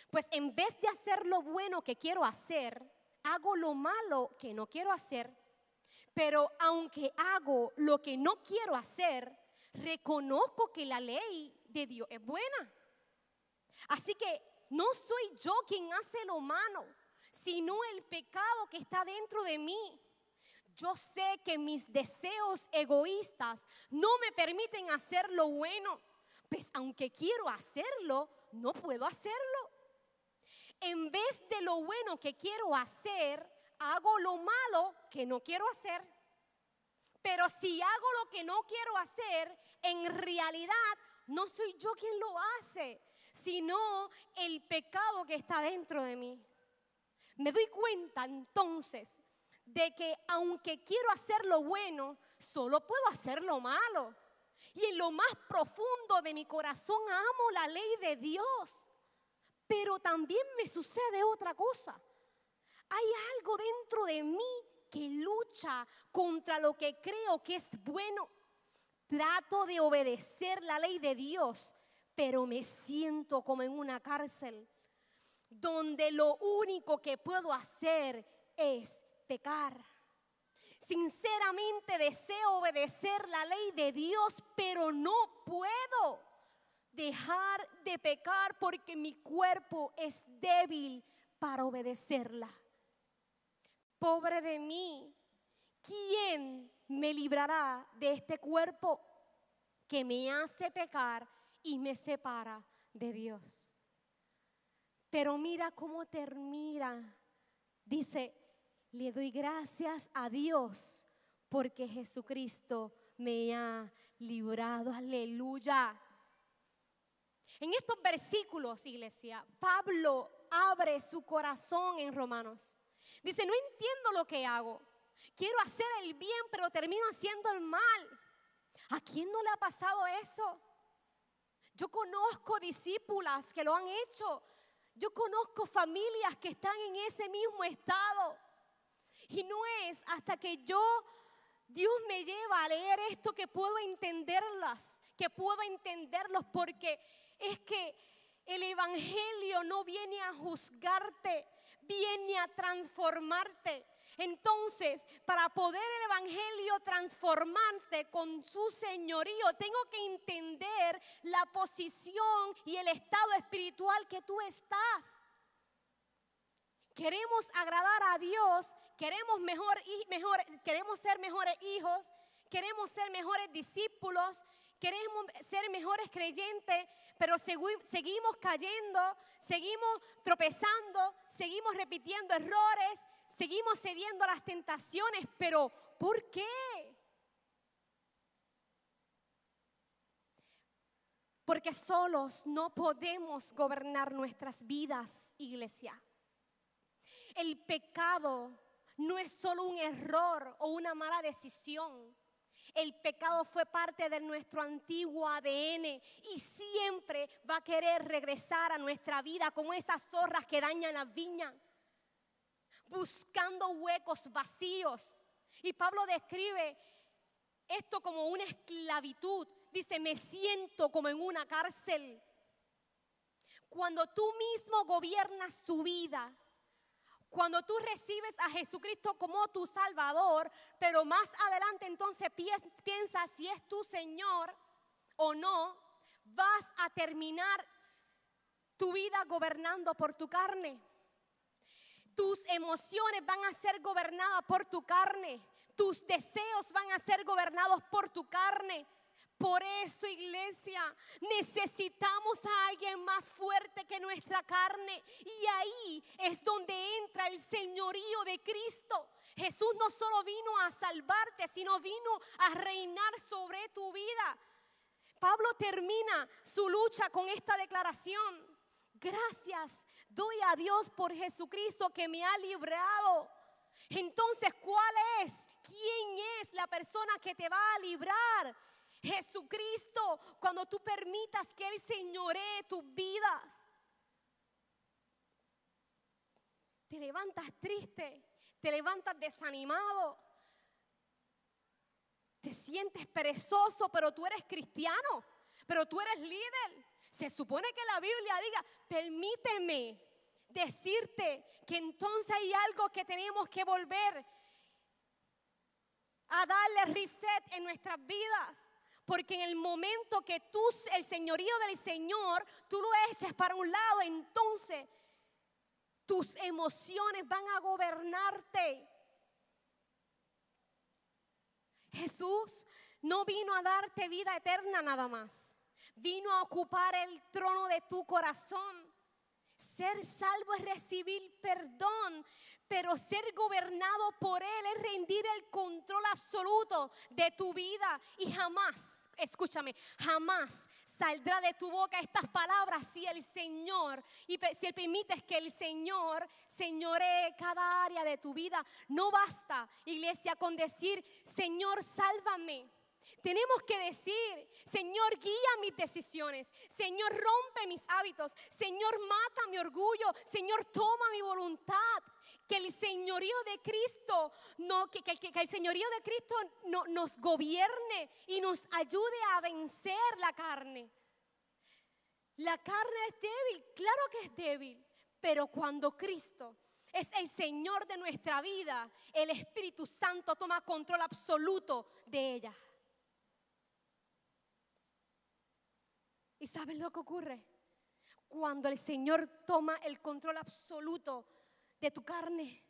pues en vez de hacer lo bueno que quiero hacer, hago lo malo que no quiero hacer. Pero aunque hago lo que no quiero hacer, reconozco que la ley de Dios es buena. Así que no soy yo quien hace lo malo, sino el pecado que está dentro de mí. Yo sé que mis deseos egoístas no me permiten hacer lo bueno, pues aunque quiero hacerlo, no puedo hacerlo. En vez de lo bueno que quiero hacer, hago lo malo que no quiero hacer. Pero si hago lo que no quiero hacer, en realidad no soy yo quien lo hace, sino el pecado que está dentro de mí. Me doy cuenta entonces de que aunque quiero hacer lo bueno, solo puedo hacer lo malo. Y en lo más profundo de mi corazón amo la ley de Dios. Pero también me sucede otra cosa. Hay algo dentro de mí que lucha contra lo que creo que es bueno. Trato de obedecer la ley de Dios, pero me siento como en una cárcel, donde lo único que puedo hacer es pecar. Sinceramente deseo obedecer la ley de Dios, pero no puedo dejar de pecar porque mi cuerpo es débil para obedecerla. Pobre de mí, ¿quién me librará de este cuerpo que me hace pecar y me separa de Dios? Pero mira cómo termina. Dice, le doy gracias a Dios porque Jesucristo me ha librado. Aleluya. En estos versículos, iglesia, Pablo abre su corazón en Romanos. Dice, no entiendo lo que hago. Quiero hacer el bien, pero termino haciendo el mal. ¿A quién no le ha pasado eso? Yo conozco discípulas que lo han hecho. Yo conozco familias que están en ese mismo estado. Y no es hasta que Dios me lleva a leer esto que puedo entenderlas, que puedo entenderlos, porque es que el evangelio no viene a juzgarte, viene a transformarte. Entonces, para poder el evangelio transformarte con su señorío, tengo que entender la posición y el estado espiritual que tú estás. Queremos agradar a Dios, queremos queremos ser mejores hijos, queremos ser mejores discípulos, queremos ser mejores creyentes, pero seguimos cayendo, seguimos tropezando, seguimos repitiendo errores, seguimos cediendo a las tentaciones. Pero ¿por qué? Porque solos no podemos gobernar nuestras vidas, iglesia. El pecado no es solo un error o una mala decisión. El pecado fue parte de nuestro antiguo ADN y siempre va a querer regresar a nuestra vida como esas zorras que dañan la viña, buscando huecos vacíos. Y Pablo describe esto como una esclavitud. Dice, me siento como en una cárcel. Cuando tú mismo gobiernas tu vida, cuando tú recibes a Jesucristo como tu Salvador, pero más adelante entonces piensas si es tu Señor o no, vas a terminar tu vida gobernando por tu carne. Tus emociones van a ser gobernadas por tu carne. Tus deseos van a ser gobernados por tu carne. Por eso, iglesia, necesitamos a alguien más fuerte que nuestra carne. Y ahí es donde entra el señorío de Cristo. Jesús no solo vino a salvarte, sino vino a reinar sobre tu vida. Pablo termina su lucha con esta declaración: gracias doy a Dios por Jesucristo que me ha librado. Entonces, ¿cuál es? ¿Quién es la persona que te va a librar? Jesucristo, cuando tú permitas que Él señoree tus vidas. Te levantas triste, te levantas desanimado, te sientes perezoso, pero tú eres cristiano, pero tú eres líder. Se supone que la Biblia diga: permíteme decirte que entonces hay algo que tenemos que volver a darle reset en nuestras vidas. Porque en el momento que tú, el señorío del Señor, tú lo eches para un lado, entonces tus emociones van a gobernarte. Jesús no vino a darte vida eterna nada más. Vino a ocupar el trono de tu corazón. Ser salvo es recibir perdón, pero ser gobernado por Él es rendir el control absoluto de tu vida. Y jamás, escúchame, jamás saldrá de tu boca estas palabras si el Señor, y si Él permites que el Señor señoree cada área de tu vida. No basta, iglesia, con decir: Señor, sálvame. Tenemos que decir: Señor, guía mis decisiones. Señor, rompe mis hábitos. Señor, mata mi orgullo. Señor, toma mi voluntad. Que el señorío de Cristo que el señorío de Cristo nos gobierne y nos ayude a vencer la carne. La carne es débil, claro que es débil, pero cuando Cristo es el Señor de nuestra vida, el Espíritu Santo toma control absoluto de ella. ¿Y sabes lo que ocurre? Cuando el Señor toma el control absoluto de tu carne,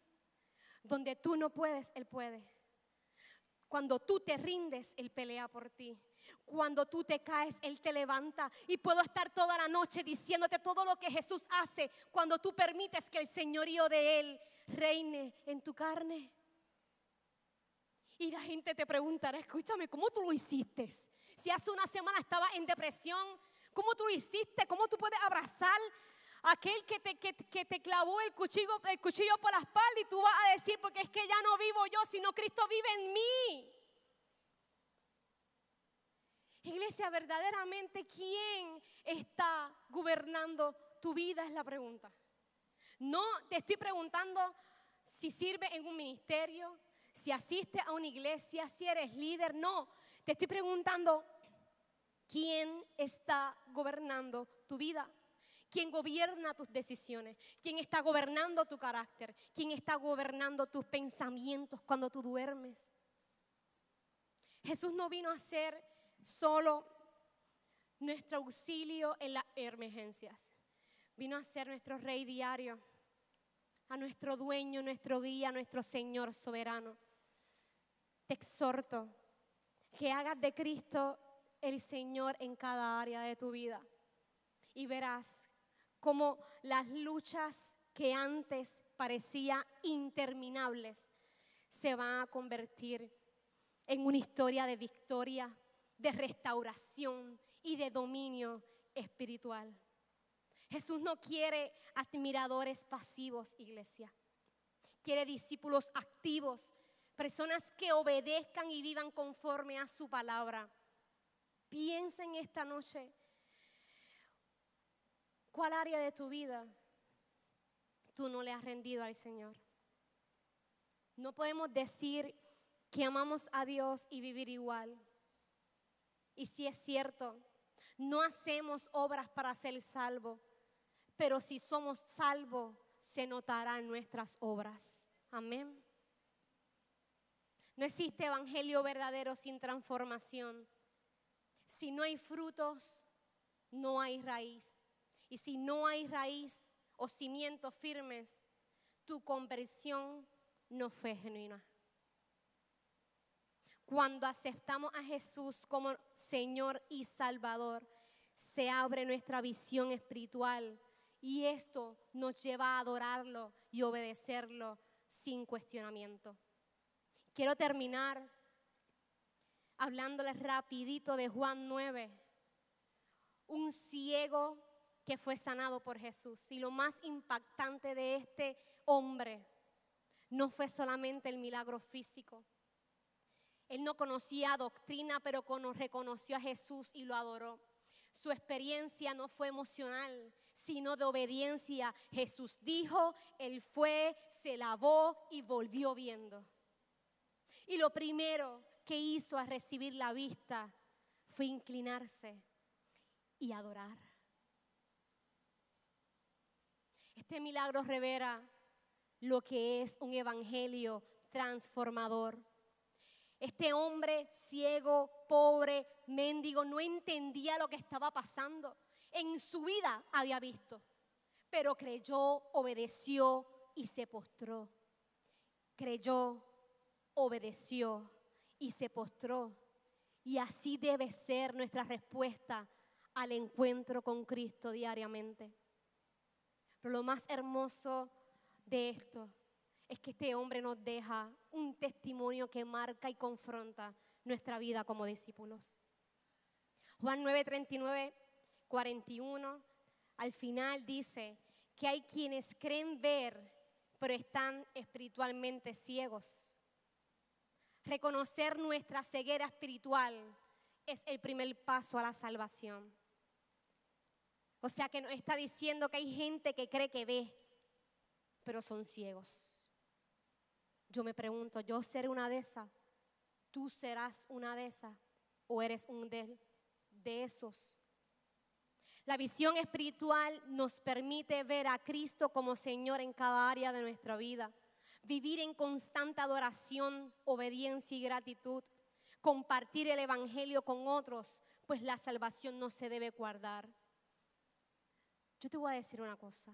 donde tú no puedes, Él puede. Cuando tú te rindes, Él pelea por ti. Cuando tú te caes, Él te levanta. Y puedo estar toda la noche diciéndote todo lo que Jesús hace cuando tú permites que el señorío de Él reine en tu carne. Y la gente te preguntará: escúchame, ¿cómo tú lo hiciste? Si hace una semana estaba en depresión, ¿cómo tú lo hiciste? ¿Cómo tú puedes abrazar a aquel que te clavó el cuchillo por la espalda? Y tú vas a decir: porque es que ya no vivo yo, sino Cristo vive en mí. Iglesia, verdaderamente, ¿quién está gobernando tu vida? Es la pregunta. No te estoy preguntando si sirves en un ministerio, si asistes a una iglesia, si eres líder. No, te estoy preguntando: ¿quién está gobernando tu vida? ¿Quién gobierna tus decisiones? ¿Quién está gobernando tu carácter? ¿Quién está gobernando tus pensamientos cuando tú duermes? Jesús no vino a ser solo nuestro auxilio en las emergencias. Vino a ser nuestro rey diario, a nuestro dueño, nuestro guía, nuestro Señor soberano. Te exhorto que hagas de Cristo el Señor en cada área de tu vida. Y verás cómo las luchas que antes parecían interminables se van a convertir en una historia de victoria, de restauración y de dominio espiritual. Jesús no quiere admiradores pasivos, iglesia. Quiere discípulos activos, personas que obedezcan y vivan conforme a su palabra. Piensa en esta noche: ¿cuál área de tu vida tú no le has rendido al Señor? No podemos decir que amamos a Dios y vivir igual. Y si es cierto, no hacemos obras para ser salvos, pero si somos salvos, se notará en nuestras obras. Amén. No existe evangelio verdadero sin transformación. Si no hay frutos, no hay raíz. Y si no hay raíz o cimientos firmes, tu conversión no fue genuina. Cuando aceptamos a Jesús como Señor y Salvador, se abre nuestra visión espiritual y esto nos lleva a adorarlo y obedecerlo sin cuestionamiento. Quiero terminar hablándoles rapidito de Juan 9, un ciego que fue sanado por Jesús. Y lo más impactante de este hombre no fue solamente el milagro físico. Él no conocía doctrina, pero reconoció a Jesús y lo adoró. Su experiencia no fue emocional, sino de obediencia. Jesús dijo, él fue, se lavó y volvió viendo. Y lo primero que hizo al recibir la vista fue inclinarse y adorar. Este milagro revela lo que es un evangelio transformador. Este hombre ciego, pobre, mendigo, no entendía lo que estaba pasando. En su vida había visto, pero creyó, obedeció y se postró. Creyó, obedeció y se postró. Y así debe ser nuestra respuesta al encuentro con Cristo diariamente. Pero lo más hermoso de esto es que este hombre nos deja un testimonio que marca y confronta nuestra vida como discípulos. Juan 9, 39, 41, al final dice que hay quienes creen ver, pero están espiritualmente ciegos. Reconocer nuestra ceguera espiritual es el primer paso a la salvación. O sea que nos está diciendo que hay gente que cree que ve, pero son ciegos. Yo me pregunto, ¿yo seré una de esas? ¿Tú serás una de esas? ¿O eres un de esos? La visión espiritual nos permite ver a Cristo como Señor en cada área de nuestra vida. Vivir en constante adoración, obediencia y gratitud. Compartir el evangelio con otros, pues la salvación no se debe guardar. Yo te voy a decir una cosa.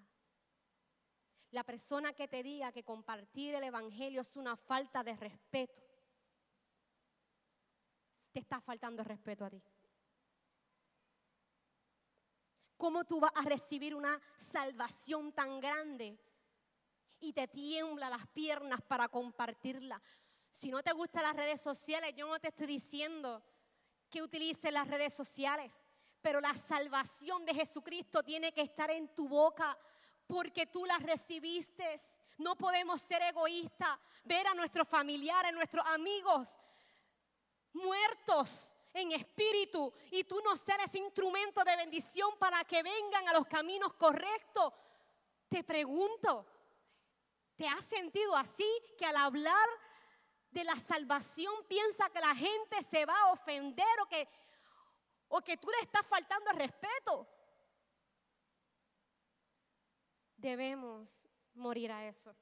La persona que te diga que compartir el evangelio es una falta de respeto, te está faltando respeto a ti. ¿Cómo tú vas a recibir una salvación tan grande y te tiembla las piernas para compartirla? Si no te gustan las redes sociales, yo no te estoy diciendo que utilices las redes sociales, pero la salvación de Jesucristo tiene que estar en tu boca porque tú la recibiste. No podemos ser egoístas, ver a nuestros familiares, nuestros amigos muertos en espíritu y tú no ser ese instrumento de bendición para que vengan a los caminos correctos. Te pregunto, ¿te has sentido así? Que al hablar de la salvación piensa que la gente se va a ofender o que tú le estás faltando el respeto. Debemos morir a eso.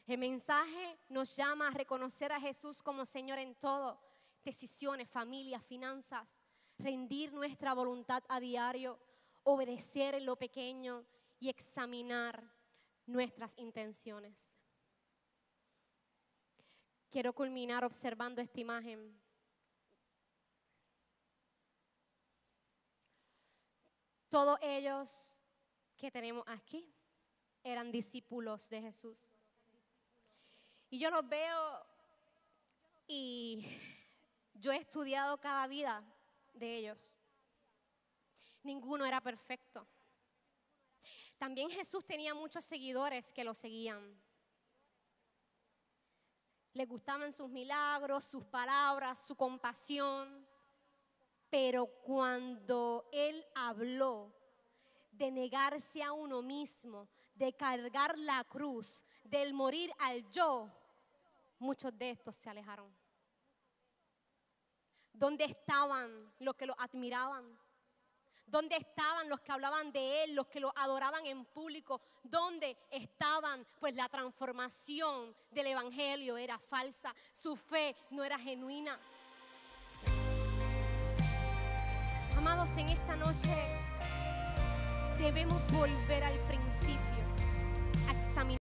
El mensaje nos llama a reconocer a Jesús como Señor en todo. Decisiones, familia, finanzas. Rendir nuestra voluntad a diario. Obedecer en lo pequeño y examinar nuestras intenciones. Quiero culminar observando esta imagen. Todos ellos que tenemos aquí eran discípulos de Jesús. Y yo los veo y yo he estudiado cada vida de ellos. Ninguno era perfecto. También Jesús tenía muchos seguidores que lo seguían. Les gustaban sus milagros, sus palabras, su compasión. Pero cuando Él habló de negarse a uno mismo, de cargar la cruz, del morir al yo, muchos de estos se alejaron. ¿Dónde estaban los que lo admiraban? ¿Dónde estaban los que hablaban de Él, los que lo adoraban en público? ¿Dónde estaban? Pues la transformación del evangelio era falsa, su fe no era genuina. Amados, en esta noche debemos volver al principio. examinar